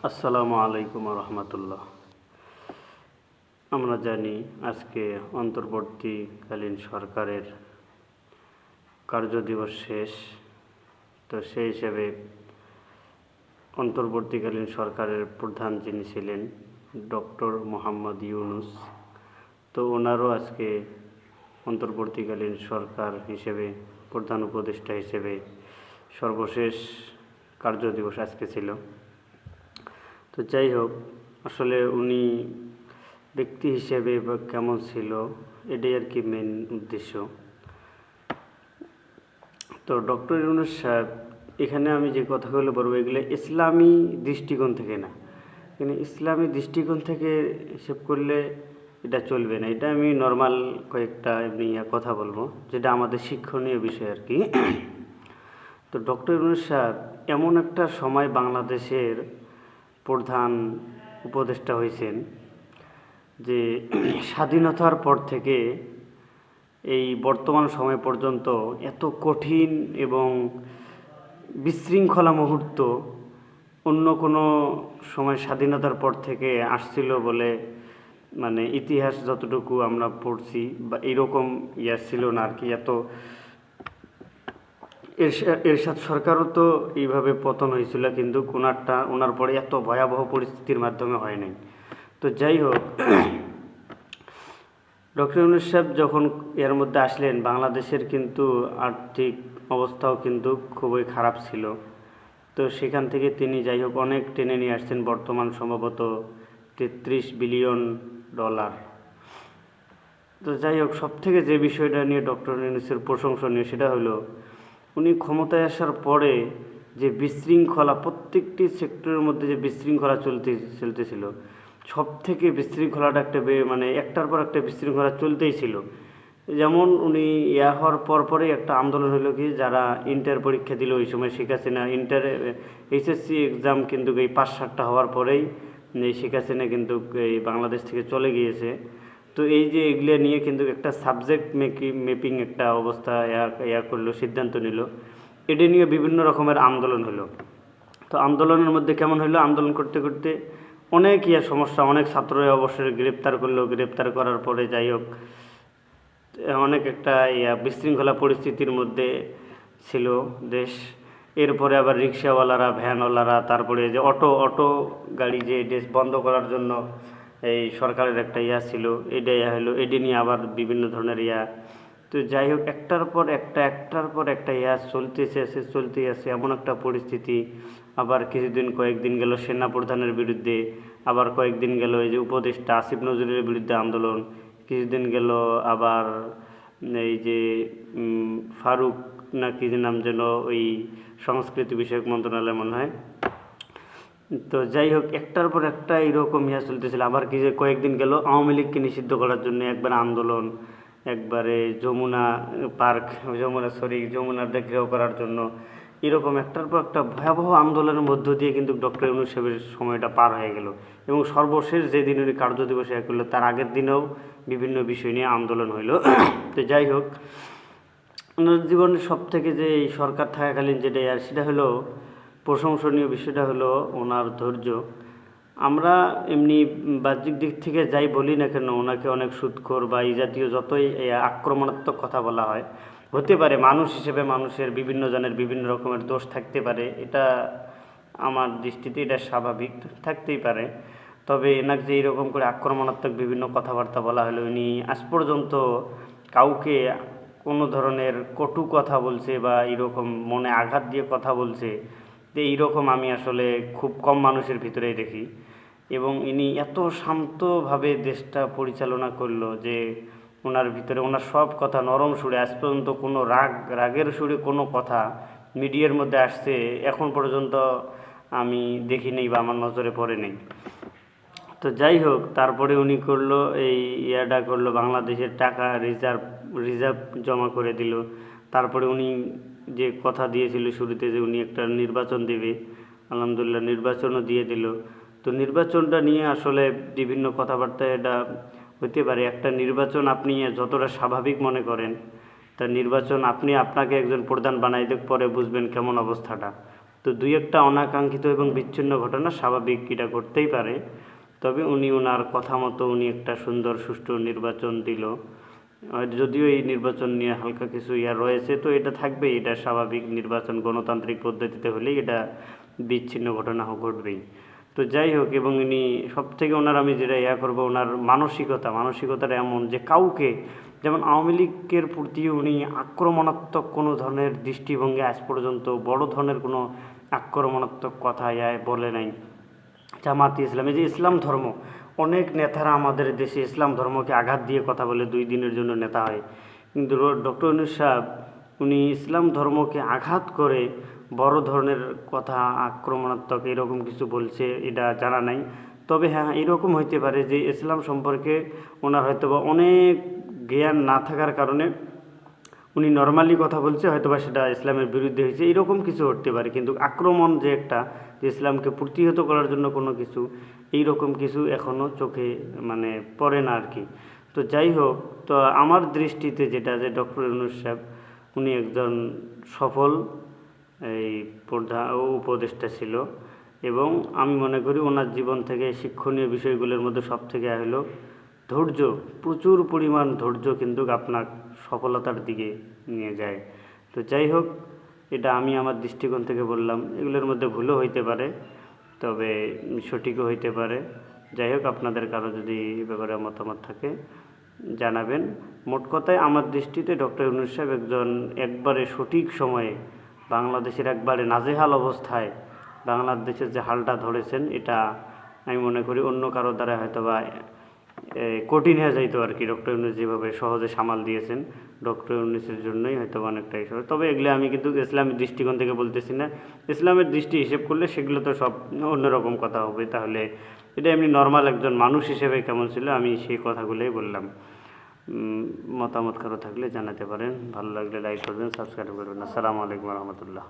আসসালামু আলাইকুম রহমতুল্লাহ। আমরা জানি আজকে অন্তর্বর্তীকালীন সরকারের কার্যদিবস শেষ। তো সেই হিসেবে অন্তর্বর্তীকালীন সরকারের প্রধান যিনি ছিলেন ডক্টর মোহাম্মদ ইউনূস, তো ওনারও আজকে অন্তর্বর্তীকালীন সরকার হিসেবে প্রধান উপদেষ্টা হিসেবে সর্বশেষ কার্যদিবস আজকে ছিল। তো যাই হোক, আসলে উনি ব্যক্তি হিসেবে বা কেমন ছিল এটাই আর কি মেন উদ্দেশ্য। তো ডক্টর ইউনূস সাহেব, এখানে আমি যে কথাগুলো বলবো এগুলো ইসলামী দৃষ্টিকোণ থেকে না, কিন্তু ইসলামী দৃষ্টিকোণ থেকে হিসেব করলে এটা চলবে না। এটা আমি নর্মাল কয়েকটা এমনি কথা বলবো যেটা আমাদের শিক্ষণীয় বিষয় আর কি। তো ডক্টর ইউনূস সাহেব এমন একটা সময় বাংলাদেশের প্রধান উপদেষ্টা হয়েছেন যে স্বাধীনতার পর থেকে এই বর্তমান সময় পর্যন্ত এত কঠিন এবং বিশৃঙ্খলা মুহূর্ত অন্য কোনো সময় স্বাধীনতার পর থেকে আসছিল বলে মানে ইতিহাস যতটুকু আমরা পড়ছি বা এরকম ছিল না আর কি। এত এরশাদ সরকারও তো এইভাবে পতন হয়েছিল, কিন্তু ওনার পরে এত ভয়াবহ পরিস্থিতির মাধ্যমে হয় নাই। তো যাই হোক, ডক্টর ইউনূস সাহেব যখন এর মধ্যে আসলেন, বাংলাদেশের কিন্তু আর্থিক অবস্থাও কিন্তু খুবই খারাপ ছিল। তো সেখান থেকে তিনি যাই হোক অনেক টেনে নিয়ে আসছেন, বর্তমান সম্ভবত 33 বিলিয়ন ডলার। তো যাই হোক, সবথেকে যে বিষয়টা নিয়ে ডক্টর ইউনূসের প্রশংসনীয় সেটা হলো উনি ক্ষমতায় আসার পরে যে বিশৃঙ্খলা, প্রত্যেকটি সেক্টরের মধ্যে যে বিশৃঙ্খলা চলতেছিল, সব থেকে বিশৃঙ্খলাটা মানে একটার পর একটা বিশৃঙ্খলা চলতেই ছিল। যেমন উনি হওয়ার পরেই একটা আন্দোলন হলো কি, যারা ইন্টার পরীক্ষা দিল ওই সময় শেখ হাসিনা এইচএসসি এক্সাম কিন্তু এই 5-7টা হওয়ার পরেই শেখ হাসিনা কিন্তু এই বাংলাদেশ থেকে চলে গিয়েছে। তো এই যে এগুলো নিয়ে কিন্তু একটা সাবজেক্ট ম্যাপিং একটা অবস্থা করলো, সিদ্ধান্ত নিল। এটা নিয়ে বিভিন্ন রকমের আন্দোলন হলো। তো আন্দোলনের মধ্যে কেমন হলো, আন্দোলন করতে করতে অনেক সমস্যা, অনেক ছাত্ররা অবশ্যই গ্রেপ্তার করলো। গ্রেপ্তার করার পরে যাই হোক অনেক একটা বিশৃঙ্খলা পরিস্থিতির মধ্যে ছিল দেশ। এরপরে আবার রিক্সাওয়ালারা, ভ্যানওয়ালারা, তারপরে যে অটো গাড়ি যে দেশ বন্ধ করার জন্য এই সরকারের একটা ছিল, এটা হলো, এটা নিয়ে আবার বিভিন্ন ধরনের তো যাই হোক একটার পর একটা চলতেই আছে এমন একটা পরিস্থিতি। আবার কয়েকদিন গেল সেনা প্রধানের বিরুদ্ধে, আবার কয়েকদিন গেল এই যে উপদেষ্টা আসিফ নজরুলের বিরুদ্ধে আন্দোলন, কিছুদিন গেল আবার এই যে ফারুক না কি নাম যেন, ওই সংস্কৃতি বিষয়ক মন্ত্রণালয় মনে হয়। তো যাই হোক একটার পর একটা এরকম চলতেছিল। আবার কয়েকদিন গেল আওয়ামী লীগকে নিষিদ্ধ করার জন্য একবার আন্দোলন, একবারে যমুনার ঘেরাও করার জন্য, এরকম একটার পর একটা ভয়াবহ আন্দোলনের মধ্য দিয়ে কিন্তু ডক্টর ইউনূস সাহেবের সময়টা পার হয়ে গেল। এবং সর্বশেষ যেদিন উনি কার্যদিবসে করলো তার আগের দিনেও বিভিন্ন বিষয় নিয়ে আন্দোলন হইল। তো যাই হোক, ওনার জীবনের সব থেকে যে এই সরকার থাকাকালীন যেটা সেটা হলো প্রশংসনীয় বিষয়টা হলো ওনার ধৈর্য। আমরা এমনি বাহ্যিক দিক থেকে যাই বলি না কেন, ওনাকে অনেক সুদখোর বা এই জাতীয় যতই আক্রমণাত্মক কথা বলা হয়, হতে পারে মানুষ হিসেবে মানুষের বিভিন্ন জনের বিভিন্ন রকমের দোষ থাকতে পারে, এটা আমার দৃষ্টিতে এটা স্বাভাবিক, থাকতেই পারে। তবে এনাকে যে এইরকম করে আক্রমণাত্মক বিভিন্ন কথাবার্তা বলা হলো, উনি আজ পর্যন্ত কাউকে কোনো ধরনের কটু কথা বলছে বা এরকম মনে আঘাত দিয়ে কথা বলছে, তো এইরকম আমি আসলে খুব কম মানুষের ভিতরেই দেখি। এবং ইনি এত শান্তভাবে দেশটা পরিচালনা করলো যে ওনার ভিতরে ওনার সব কথা নরম সুরে, আজ পর্যন্ত কোনো রাগের সুরে কোনো কথা মিডিয়ার মধ্যে আসছে এখন পর্যন্ত আমি দেখিনি বা আমার নজরে পড়ে নেই। তো যাই হোক, তারপরে উনি করলো করলো বাংলাদেশের টাকা রিজার্ভ জমা করে দিল। তারপরে উনি যে কথা দিয়েছিল শুরুতে যে উনি একটা নির্বাচন দেবে, আলহামদুলিল্লাহ নির্বাচনও দিয়ে দিল। তো নির্বাচনটা নিয়ে আসলে বিভিন্ন কথাবার্তা এটা হতে পারে। একটা নির্বাচন আপনি যতটা স্বাভাবিক মনে করেন, তা নির্বাচন আপনাকে একজন প্রধান বানাই দেখ পরে বুঝবেন কেমন অবস্থাটা। তো দুই একটা অনাকাঙ্ক্ষিত এবং বিচ্ছিন্ন ঘটনা স্বাভাবিক, এটা করতেই পারে। তবে উনি ওনার কথা মতো উনি একটা সুন্দর সুষ্ঠু নির্বাচন দিল। যদিও এই নির্বাচন নিয়ে হালকা কিছু রয়েছে, তো এটা থাকবেই, এটা স্বাভাবিক। নির্বাচন গণতান্ত্রিক পদ্ধতিতে হলেই এটা বিচ্ছিন্ন ঘটনা ঘটবেই। তো যাই হোক, এবং উনি সবথেকে ওনার আমি যেটা করবো, ওনার মানসিকতাটা এমন যে কাউকে, যেমন আওয়ামী লীগের প্রতি উনি আক্রমণাত্মক কোনো ধরনের দৃষ্টিভঙ্গি আজ পর্যন্ত বড় ধরনের কোনো আক্রমণাত্মক কথা বলে নাই। জামাতে ইসলাম, এই যে ইসলাম ধর্ম, অনেক নেতারা আমাদের দেশে ইসলাম ধর্মকে আঘাত দিয়ে কথা বলে 2 দিনের জন্য নেতা হয়, কিন্তু ডক্টর ইউনূস সাহেব উনি ইসলাম ধর্মকে আঘাত করে বড় ধরনের কথা, আক্রমণাত্মক এরকম কিছু বলছে, এটা জানা নাই। তবে হ্যাঁ, এরকম হইতে পারে যে ইসলাম সম্পর্কে ওনার হয়তো বা অনেক জ্ঞান না থাকার কারণে উনি নর্মালি কথা বলছে, হয়তো বা সেটা ইসলামের বিরুদ্ধে হয়েছে, এরকম কিছু হতে পারে। কিন্তু আক্রমণ যে একটা, যে ইসলামকে প্রতিহত করার জন্য কোনো কিছু, এইরকম কিছু এখনও চোখে পড়ে না আর কি। তো যাই হোক, তো আমার দৃষ্টিতে যেটা, যে ডক্টর ইউনূস সাহেব উনি একজন সফল এই উপদেষ্টা ছিল, এবং আমি মনে করি ওনার জীবন থেকে শিক্ষণীয় বিষয়গুলোর মধ্যে সব থেকে হলো ধৈর্য। প্রচুর পরিমাণ ধৈর্য কিন্তু আপনার সফলতার দিকে নিয়ে যায়। তো যাই হোক, এটা আমি আমার দৃষ্টিকোণ থেকে বললাম, এগুলোর মধ্যে ভুলও হইতে পারে, তবে সঠিকও হইতে পারে। যাই হোক, আপনাদের কারো যদি এই ব্যাপারে মতামত থাকে জানাবেন। মোট কথায় আমার দৃষ্টিতে ডক্টর ইউনূস সাহেব একবারে সঠিক সময়ে বাংলাদেশের একবারে নাজেহাল অবস্থায় বাংলাদেশের যে হালটা ধরেছেন, এটা আমি মনে করি অন্য কারো দ্বারা হয়তো বা কঠিন হয়ে যাইতো আর কি। ডক্টর ইউনূস যেভাবে সহজে সামাল দিয়েছেন, ডক্টর ইউনূসের জন্যই হয়তো অনেকটাই সহজ। তবে এগুলো আমি কিন্তু ইসলামের দৃষ্টিকোণ থেকে বলতেছি না, ইসলামের দৃষ্টি হিসেব করলে সেগুলো তো সব অন্যরকম কথা হবে। তাহলে এটা এমনি নর্মাল একজন মানুষ হিসেবে কেমন ছিল, আমি সেই কথাগুলোই বললাম। মতামত কারো থাকলে জানাতে পারেন। ভালো লাগলে লাইক করবেন, সাবস্ক্রাইব করবেন। আসসালামু আলাইকুম রহমতুল্লাহ।